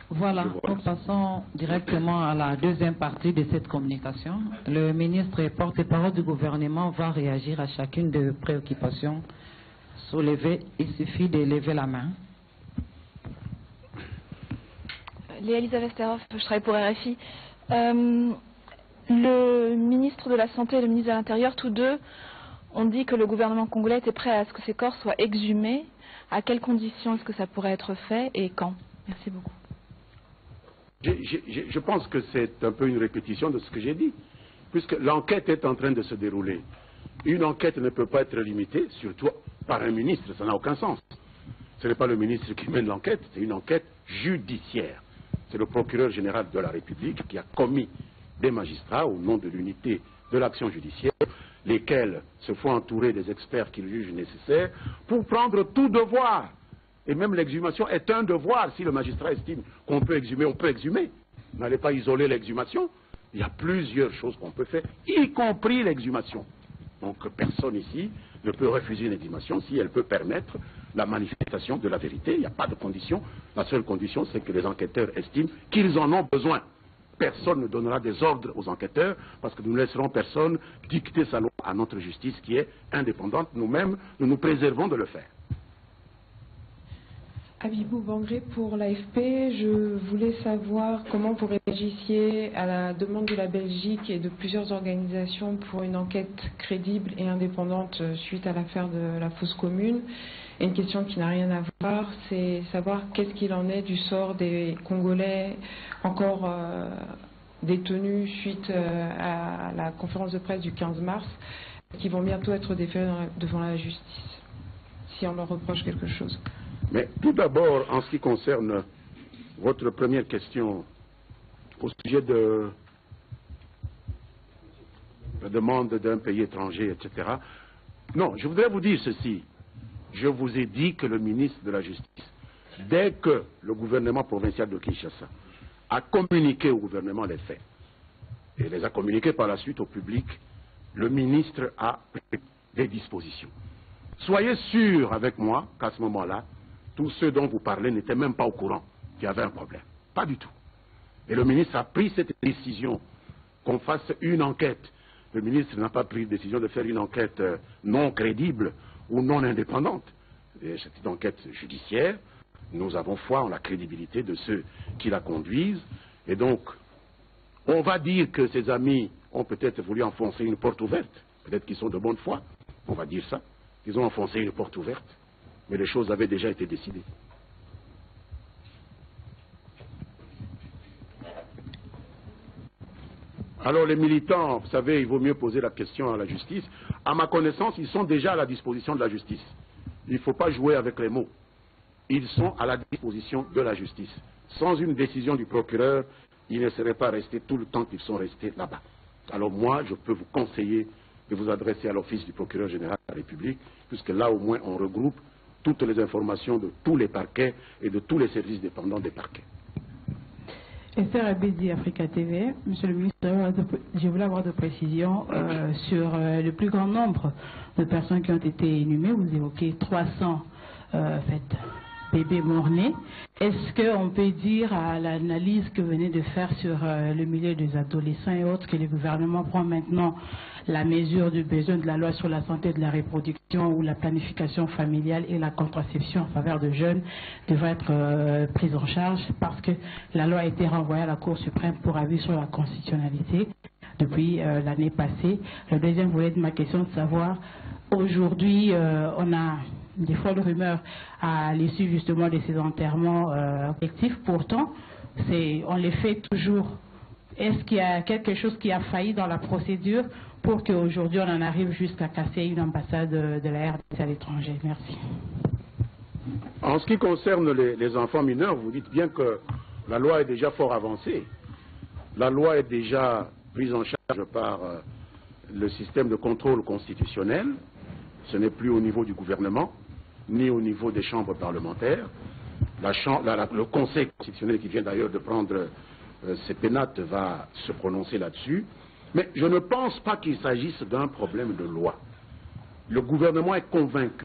Voilà, nous passons directement à la deuxième partie de cette communication. Le ministre et porte-parole du gouvernement va réagir à chacune des préoccupations soulevées. Il suffit de lever la main. Léa Elisabeth Sterhoff, je travaille pour RFI. Le ministre de la Santé et le ministre de l'Intérieur, tous deux, ont dit que le gouvernement congolais était prêt à ce que ces corps soient exhumés. À quelles conditions est-ce que ça pourrait être fait et quand? Merci beaucoup. Je pense que c'est un peu une répétition de ce que j'ai dit, puisque l'enquête est en train de se dérouler. Une enquête ne peut pas être limitée, surtout par un ministre, ça n'a aucun sens. Ce n'est pas le ministre qui mène l'enquête, c'est une enquête judiciaire. C'est le procureur général de la République qui a commis des magistrats au nom de l'unité de l'action judiciaire, lesquels se font entourer des experts qu'ils jugent nécessaires pour prendre tout devoir. Et même l'exhumation est un devoir. Si le magistrat estime qu'on peut exhumer, on peut exhumer. N'allez pas isoler l'exhumation. Il y a plusieurs choses qu'on peut faire, y compris l'exhumation. Donc personne ici ne peut refuser une exhumation si elle peut permettre la manifestation de la vérité. Il n'y a pas de condition. La seule condition, c'est que les enquêteurs estiment qu'ils en ont besoin. Personne ne donnera des ordres aux enquêteurs parce que nous ne laisserons personne dicter sa loi à notre justice qui est indépendante. Nous-mêmes, nous nous préservons de le faire. Abibou Bangré pour l'AFP, je voulais savoir comment vous réagissiez à la demande de la Belgique et de plusieurs organisations pour une enquête crédible et indépendante suite à l'affaire de la fosse commune. Et une question qui n'a rien à voir, c'est savoir qu'est-ce qu'il en est du sort des Congolais encore détenus suite à la conférence de presse du 15 mars, qui vont bientôt être déférés devant la justice, si on leur reproche quelque chose. Mais tout d'abord, en ce qui concerne votre première question au sujet de la demande d'un pays étranger, etc. Non, je voudrais vous dire ceci. Je vous ai dit que le ministre de la Justice, dès que le gouvernement provincial de Kinshasa a communiqué au gouvernement les faits, et les a communiqués par la suite au public, le ministre a pris des dispositions. Soyez sûr avec moi qu'à ce moment-là, tous ceux dont vous parlez n'étaient même pas au courant qu'il y avait un problème. Pas du tout. Et le ministre a pris cette décision qu'on fasse une enquête. Le ministre n'a pas pris la décision de faire une enquête non crédible ou non indépendante. C'est une enquête judiciaire. Nous avons foi en la crédibilité de ceux qui la conduisent. Et donc, on va dire que ses amis ont peut-être voulu enfoncer une porte ouverte. Peut-être qu'ils sont de bonne foi. On va dire ça. Ils ont enfoncé une porte ouverte. Mais les choses avaient déjà été décidées. Alors les militants, vous savez, il vaut mieux poser la question à la justice. À ma connaissance, ils sont déjà à la disposition de la justice. Il ne faut pas jouer avec les mots. Ils sont à la disposition de la justice. Sans une décision du procureur, ils ne seraient pas restés tout le temps qu'ils sont restés là-bas. Alors moi, je peux vous conseiller de vous adresser à l'office du procureur général de la République, puisque là au moins on regroupe toutes les informations de tous les parquets et de tous les services dépendants des parquets. Esther Abedi, Africa TV. Monsieur le ministre, je voulais avoir de précisions sur le plus grand nombre de personnes qui ont été inhumées. Vous évoquez 300 bébés morts-nés. Est-ce qu'on peut dire à l'analyse que vous venez de faire sur le milieu des adolescents et autres que le gouvernement prend maintenant la mesure du besoin de la loi sur la santé de la reproduction ou la planification familiale et la contraception en faveur de jeunes devrait être prise en charge parce que la loi a été renvoyée à la Cour suprême pour avis sur la constitutionnalité depuis l'année passée. Le deuxième volet de ma question est de savoir, aujourd'hui, on a des folles rumeurs à l'issue justement de ces enterrements collectifs. Pourtant, on les fait toujours. Est-ce qu'il y a quelque chose qui a failli dans la procédure pour qu'aujourd'hui on en arrive jusqu'à casser une ambassade de la RDC à l'étranger? Merci. En ce qui concerne les enfants mineurs, vous dites bien que la loi est déjà fort avancée. La loi est déjà prise en charge par le système de contrôle constitutionnel. Ce n'est plus au niveau du gouvernement, ni au niveau des chambres parlementaires. Le Conseil constitutionnel, qui vient d'ailleurs de prendre ses pénates, va se prononcer là-dessus. Mais je ne pense pas qu'il s'agisse d'un problème de loi. Le gouvernement est convaincu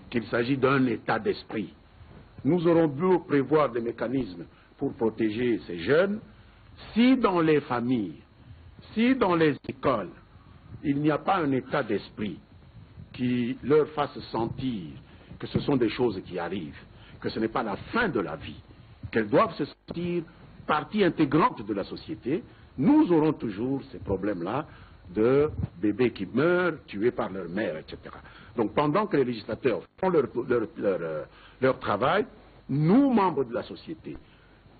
qu'il s'agit d'un état d'esprit. nous aurons beau prévoir des mécanismes pour protéger ces jeunes, si dans les familles, si dans les écoles, il n'y a pas un état d'esprit qui leur fasse sentir que ce sont des choses qui arrivent, que ce n'est pas la fin de la vie, qu'elles doivent se sentir partie intégrante de la société, nous aurons toujours ces problèmes-là de bébés qui meurent, tués par leur mère, etc. Donc pendant que les législateurs font leur travail, nous, membres de la société,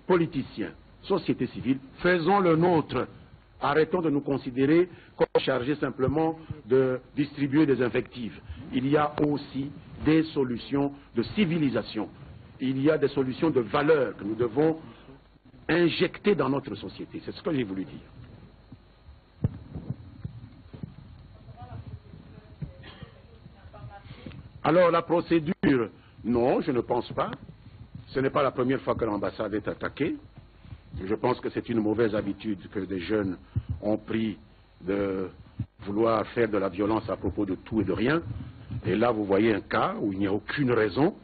politiciens, société civile, faisons le nôtre. Arrêtons de nous considérer comme chargés simplement de distribuer des invectives. Il y a aussi des solutions de civilisation. Il y a des solutions de valeur que nous devons injecter dans notre société. C'est ce que j'ai voulu dire. Alors la procédure, non, je ne pense pas. Ce n'est pas la première fois que l'ambassade est attaquée. Je pense que c'est une mauvaise habitude que des jeunes ont pris de vouloir faire de la violence à propos de tout et de rien. Et là, vous voyez un cas où il n'y a aucune raison,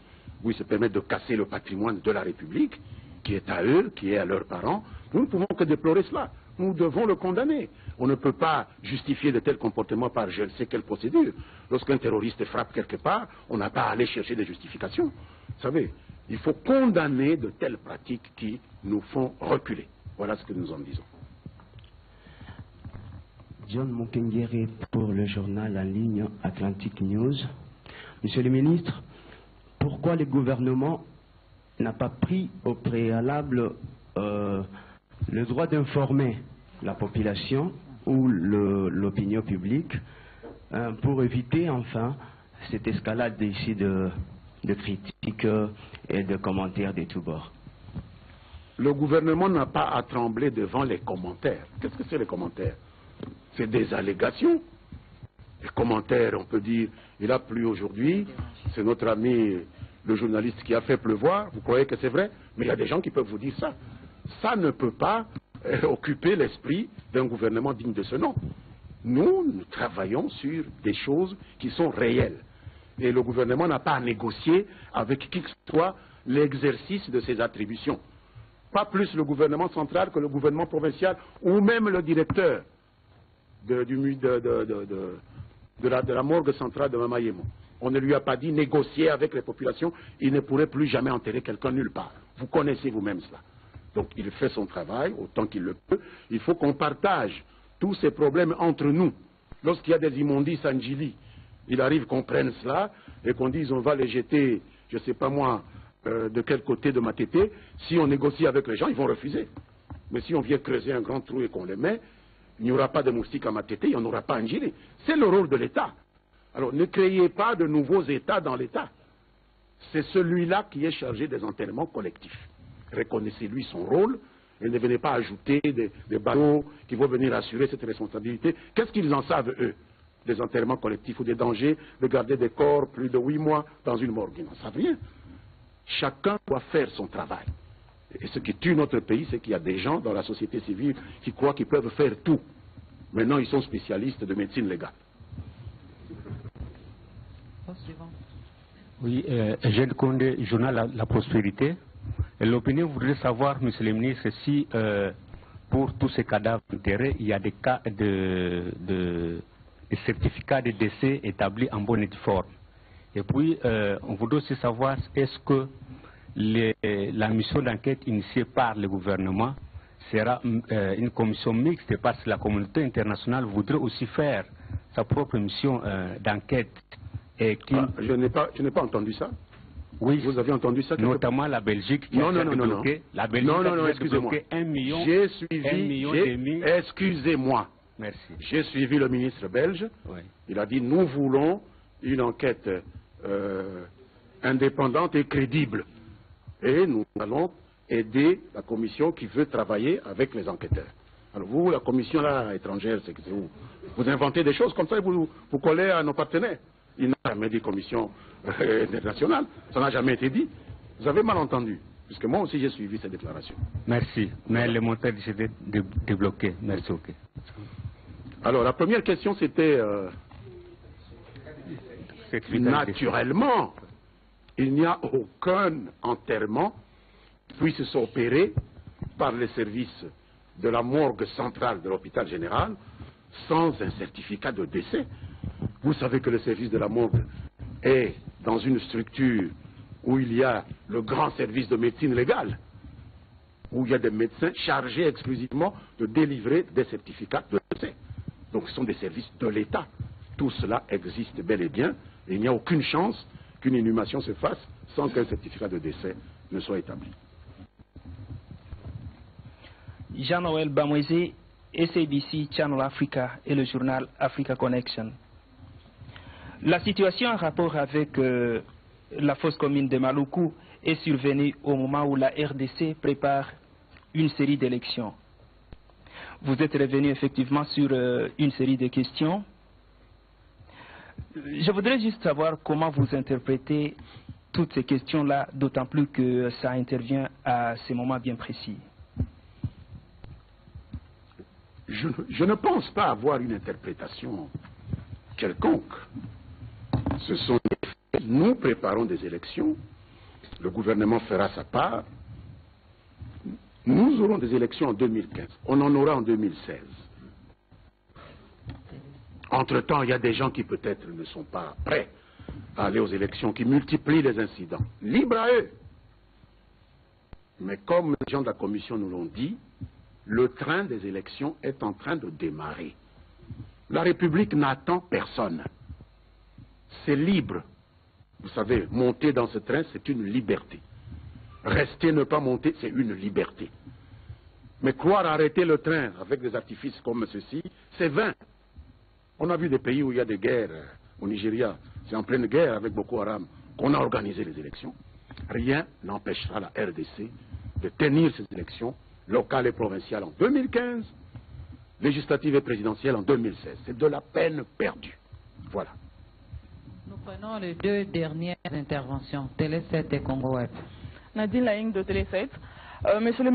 où ils se permettent de casser le patrimoine de la République, qui est à eux, qui est à leurs parents. Nous ne pouvons que déplorer cela. Nous devons le condamner. On ne peut pas justifier de tels comportements par je ne sais quelle procédure. Lorsqu'un terroriste frappe quelque part, on n'a pas à aller chercher des justifications. Vous savez, il faut condamner de telles pratiques qui nous font reculer. Voilà ce que nous en disons. John Mokengere pour le journal en ligne Atlantic News. Monsieur le ministre, pourquoi le gouvernement n'a pas pris au préalable le droit d'informer la population ou l'opinion publique pour éviter enfin cette escalade ici de critiques et de commentaires de tous bords? Le gouvernement n'a pas à trembler devant les commentaires. Qu'est-ce que c'est les commentaires? C'est des allégations. Les commentaires, on peut dire, il a plu aujourd'hui, c'est notre ami le journaliste qui a fait pleuvoir, vous croyez que c'est vrai? Mais il y a des gens qui peuvent vous dire ça. Ça ne peut pas occuper l'esprit d'un gouvernement digne de ce nom. Nous travaillons sur des choses qui sont réelles. Et le gouvernement n'a pas à négocier avec qui que ce soit l'exercice de ses attributions. Pas plus le gouvernement central que le gouvernement provincial ou même le directeur de la morgue centrale de Mamayemo. On ne lui a pas dit négocier avec les populations, il ne pourrait plus jamais enterrer quelqu'un nulle part. Vous connaissez vous-même cela. Donc il fait son travail autant qu'il le peut. Il faut qu'on partage tous ces problèmes entre nous. Lorsqu'il y a des immondices en Djili, il arrive qu'on prenne cela et qu'on dise on va les jeter, je ne sais pas moi, de quel côté de Matete. Si on négocie avec les gens, ils vont refuser. Mais si on vient creuser un grand trou et qu'on les met, il n'y aura pas de moustiques à Matete, il n'y en aura pas en Djili. C'est le rôle de l'État. Alors ne créez pas de nouveaux États dans l'État. C'est celui-là qui est chargé des enterrements collectifs. Reconnaissez-lui son rôle et ne venez pas ajouter des bateaux qui vont venir assurer cette responsabilité. Qu'est-ce qu'ils en savent, eux, des enterrements collectifs ou des dangers de garder des corps plus de 8 mois dans une morgue? Ils n'en savent rien. Chacun doit faire son travail. Et ce qui tue notre pays, c'est qu'il y a des gens dans la société civile qui croient qu'ils peuvent faire tout. Maintenant, ils sont spécialistes de médecine légale. Oui, Jean Condé, journal La Prospérité. L'opinion voudrait savoir, monsieur le ministre, si pour tous ces cadavres enterrés, il y a des cas de certificats de décès établis en bonne et due forme. Et puis, on voudrait aussi savoir, est-ce que la mission d'enquête initiée par le gouvernement sera une commission mixte, parce que la communauté internationale voudrait aussi faire sa propre mission d'enquête. Je n'ai pas entendu ça. Oui, vous avez entendu ça? Notamment la Belgique qui a débloqué. La Belgique a débloqué 1 million. J'ai suivi. Excusez-moi. Merci. J'ai suivi le ministre belge. Oui. Il a dit nous voulons une enquête indépendante et crédible. Et nous allons aider la commission qui veut travailler avec les enquêteurs. Alors vous, la commission là, étrangère, c'est où vous inventez des choses comme ça et vous collez à nos partenaires. Il n'a jamais dit commission internationale. Ça n'a jamais été dit. Vous avez mal entendu. Puisque moi aussi j'ai suivi ces déclarations. Merci. Mais le montant était débloqué. Merci, ok. Alors la première question c'était naturellement, il n'y a aucun enterrement qui puisse s'opérer par les services de la morgue centrale de l'hôpital général sans un certificat de décès. Vous savez que le service de la morgue est dans une structure où il y a le grand service de médecine légale, où il y a des médecins chargés exclusivement de délivrer des certificats de décès. Donc ce sont des services de l'État. Tout cela existe bel et bien, et il n'y a aucune chance qu'une inhumation se fasse sans qu'un certificat de décès ne soit établi. Jean-Noël Bamweze, SABC Channel Africa et le journal Africa Connection. La situation en rapport avec la fosse commune de Maluku est survenue au moment où la RDC prépare une série d'élections. Vous êtes revenu effectivement sur une série de questions. Je voudrais juste savoir comment vous interprétez toutes ces questions-là, d'autant plus que ça intervient à ces moments bien précis. Je ne pense pas avoir une interprétation quelconque. Ce sont des faits. Nous préparons des élections. Le gouvernement fera sa part. Nous aurons des élections en 2015. On en aura en 2016. Entre-temps, il y a des gens qui peut-être ne sont pas prêts à aller aux élections, qui multiplient les incidents. Libre à eux. Mais comme les gens de la Commission nous l'ont dit, le train des élections est en train de démarrer. La République n'attend personne. C'est libre. Vous savez, monter dans ce train, c'est une liberté. Rester, ne pas monter, c'est une liberté. Mais croire arrêter le train avec des artifices comme ceci, c'est vain. On a vu des pays où il y a des guerres. Au Nigeria, c'est en pleine guerre avec Boko Haram qu'on a organisé les élections. Rien n'empêchera la RDC de tenir ces élections locales et provinciales en 2015, législatives et présidentielles en 2016. C'est de la peine perdue. Voilà. Nous prenons les deux dernières interventions, Télé 7 et Congo Web. Nadine Laing de Télé 7. Monsieur le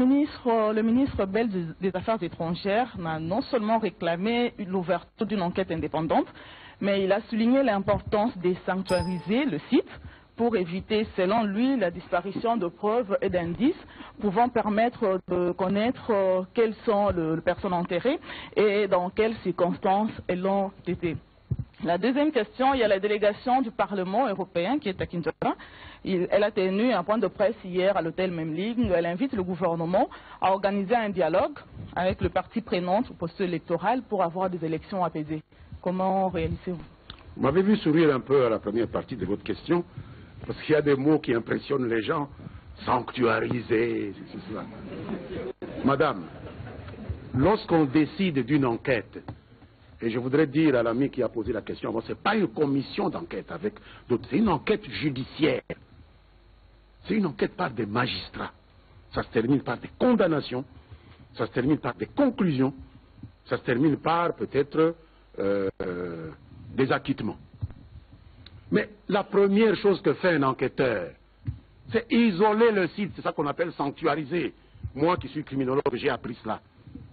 ministre belge des Affaires étrangères n'a non seulement réclamé l'ouverture d'une enquête indépendante, mais il a souligné l'importance de sanctuariser le site pour éviter, selon lui, la disparition de preuves et d'indices pouvant permettre de connaître quelles sont les personnes enterrées et dans quelles circonstances elles ont été. La deuxième question, il y a la délégation du Parlement européen qui est à Kinshasa. Elle a tenu un point de presse hier à l'hôtel Memling où elle invite le gouvernement à organiser un dialogue avec le parti prenant au poste électoral pour avoir des élections apaisées. Comment réalisez-vous? Vous m'avez vu sourire un peu à la première partie de votre question, parce qu'il y a des mots qui impressionnent les gens. Sanctuariser, c'est cela. Madame, lorsqu'on décide d'une enquête, et je voudrais dire à l'ami qui a posé la question, bon, ce n'est pas une commission d'enquête avec d'autres, c'est une enquête judiciaire. C'est une enquête par des magistrats. Ça se termine par des condamnations, ça se termine par des conclusions, ça se termine par peut-être des acquittements. Mais la première chose que fait un enquêteur, c'est isoler le site, c'est ça qu'on appelle sanctuariser. Moi qui suis criminologue, j'ai appris cela.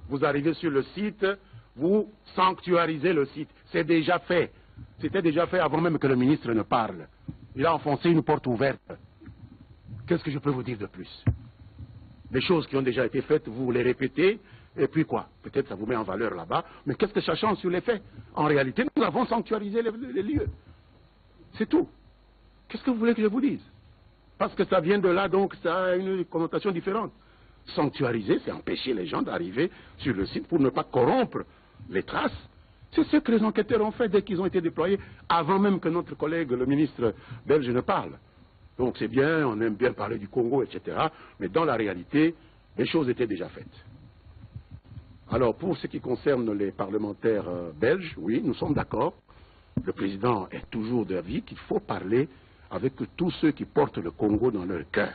Vous arrivez sur le site, vous sanctuarisez le site. C'est déjà fait. C'était déjà fait avant même que le ministre ne parle. Il a enfoncé une porte ouverte. Qu'est-ce que je peux vous dire de plus? Des choses qui ont déjà été faites, vous les répétez, et puis quoi? Peut-être ça vous met en valeur là-bas, mais qu'est-ce que ça change sur les faits? En réalité, nous avons sanctuarisé les lieux. C'est tout. Qu'est-ce que vous voulez que je vous dise? Parce que ça vient de là, donc ça a une connotation différente. Sanctuariser, c'est empêcher les gens d'arriver sur le site pour ne pas corrompre les traces. C'est ce que les enquêteurs ont fait dès qu'ils ont été déployés, avant même que notre collègue, le ministre belge, ne parle. Donc c'est bien, on aime bien parler du Congo, etc. Mais dans la réalité, les choses étaient déjà faites. Alors pour ce qui concerne les parlementaires belges, oui, nous sommes d'accord. Le président est toujours d'avis qu'il faut parler avec tous ceux qui portent le Congo dans leur cœur.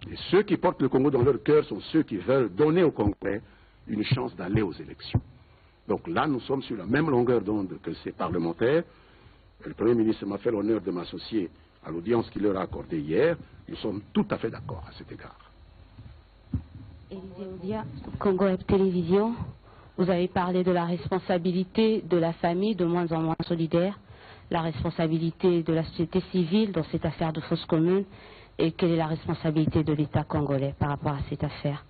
Et ceux qui portent le Congo dans leur cœur sont ceux qui veulent donner au Congolais une chance d'aller aux élections. Donc là, nous sommes sur la même longueur d'onde que ces parlementaires. Le Premier ministre m'a fait l'honneur de m'associer à l'audience qu'il leur a accordée hier. Nous sommes tout à fait d'accord à cet égard. Élisée Odia, Congo Web Télévision, vous avez parlé de la responsabilité de la famille de moins en moins solidaire. la responsabilité de la société civile dans cette affaire de fosse commune et quelle est la responsabilité de l'État congolais par rapport à cette affaire.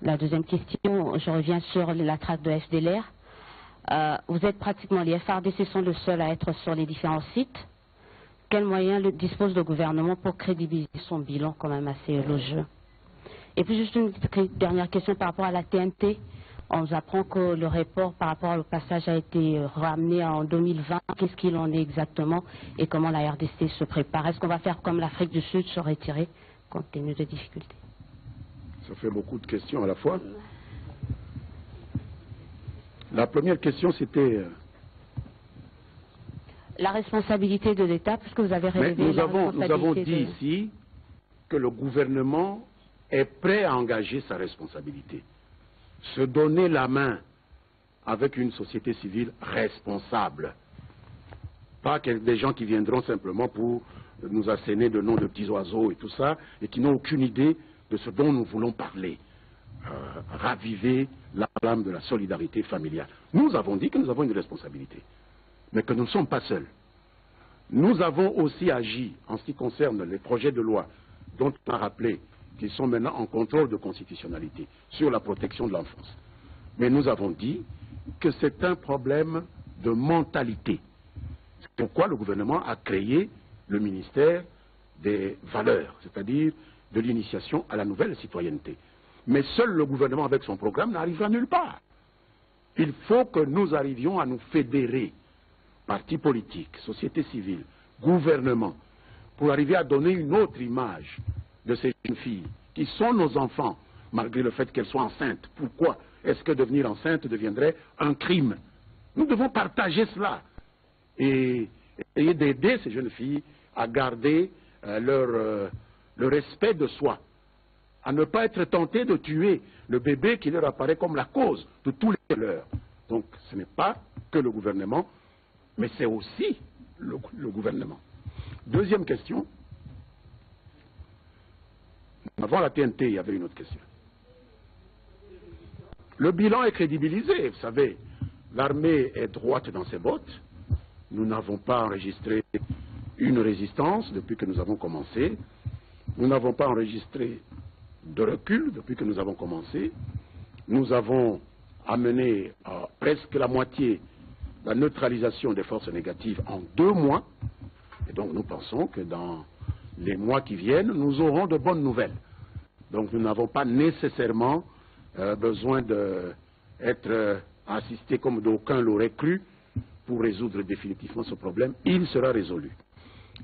La deuxième question, je reviens sur la traque de FDLR. Vous êtes pratiquement, les FARDC sont les seuls à être sur les différents sites. Quels moyens dispose le gouvernement pour crédibiliser son bilan quand même assez élogieux? Et puis juste une dernière question par rapport à la TNT. On nous apprend que le report par rapport au passage a été ramené en 2020. Qu'est-ce qu'il en est exactement et comment la RDC se prépare? Est-ce qu'on va faire comme l'Afrique du Sud, se retirer compte tenu de difficultés? Ça fait beaucoup de questions à la fois. La première question, c'était... La responsabilité de l'État, puisque vous avez relevé la responsabilité. Nous avons dit ici que le gouvernement est prêt à engager sa responsabilité. Se donner la main avec une société civile responsable. Pas des gens qui viendront simplement pour nous asséner de noms de petits oiseaux et tout ça, et qui n'ont aucune idée de ce dont nous voulons parler. Raviver la flamme de la solidarité familiale. Nous avons dit que nous avons une responsabilité, mais que nous ne sommes pas seuls. Nous avons aussi agi en ce qui concerne les projets de loi dont on a rappelé qu'ils sont maintenant en contrôle de constitutionnalité sur la protection de l'enfance. Mais nous avons dit que c'est un problème de mentalité. C'est pourquoi le gouvernement a créé le ministère des valeurs, c'est-à-dire de l'initiation à la nouvelle citoyenneté. Mais seul le gouvernement avec son programme n'arrivera nulle part. Il faut que nous arrivions à nous fédérer, partis politiques, société civile, gouvernement, pour arriver à donner une autre image de ces jeunes filles, qui sont nos enfants, malgré le fait qu'elles soient enceintes. Pourquoi est-ce que devenir enceinte deviendrait un crime? Nous devons partager cela et essayer d'aider ces jeunes filles à garder le respect de soi, à ne pas être tentées de tuer le bébé qui leur apparaît comme la cause de tous les malheurs. Donc ce n'est pas que le gouvernement, mais c'est aussi le gouvernement. Deuxième question. Avant la TNT, il y avait une autre question. Le bilan est crédibilisé, vous savez. L'armée est droite dans ses bottes. Nous n'avons pas enregistré une résistance depuis que nous avons commencé. Nous n'avons pas enregistré de recul depuis que nous avons commencé. Nous avons amené à presque la moitié la neutralisation des forces négatives en 2 mois. Et donc nous pensons que dans les mois qui viennent, nous aurons de bonnes nouvelles. Donc nous n'avons pas nécessairement besoin d'être assistés comme d'aucuns l'auraient cru pour résoudre définitivement ce problème. Il sera résolu.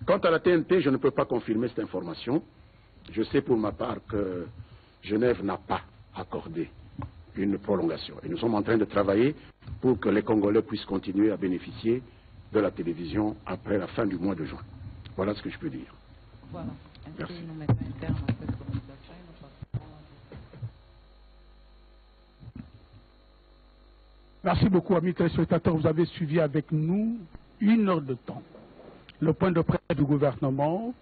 Quant à la TNT, je ne peux pas confirmer cette information. Je sais pour ma part que Genève n'a pas accordé une prolongation. Et nous sommes en train de travailler pour que les Congolais puissent continuer à bénéficier de la télévision après la fin du mois de juin. Voilà ce que je peux dire. Voilà. Merci. Nous mettons un terme à cette communication et nous passons. Merci beaucoup, amis téléspectateurs. Vous avez suivi avec nous 1 heure de temps le point de presse du gouvernement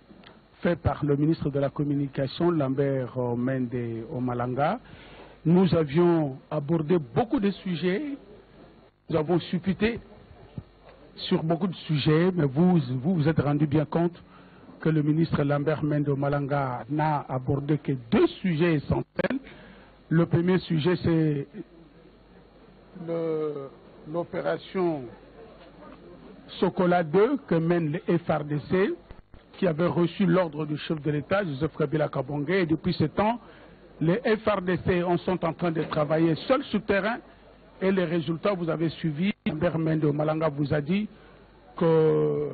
fait par le ministre de la Communication, Lambert Mende Omalanga. Nous avions abordé beaucoup de sujets, nous avons supputé sur beaucoup de sujets, mais vous êtes rendu bien compte que le ministre Lambert Mende Omalanga n'a abordé que 2 sujets essentiels. Le premier sujet, c'est l'opération Sokola 2 que mène le FARDC, qui avait reçu l'ordre du chef de l'État, Joseph Kabila Kabange, et depuis ce temps, les FARDC sont en train de travailler seuls sur le terrain, et les résultats, vous avez suivi, Lambert Mende Omalanga vous a dit que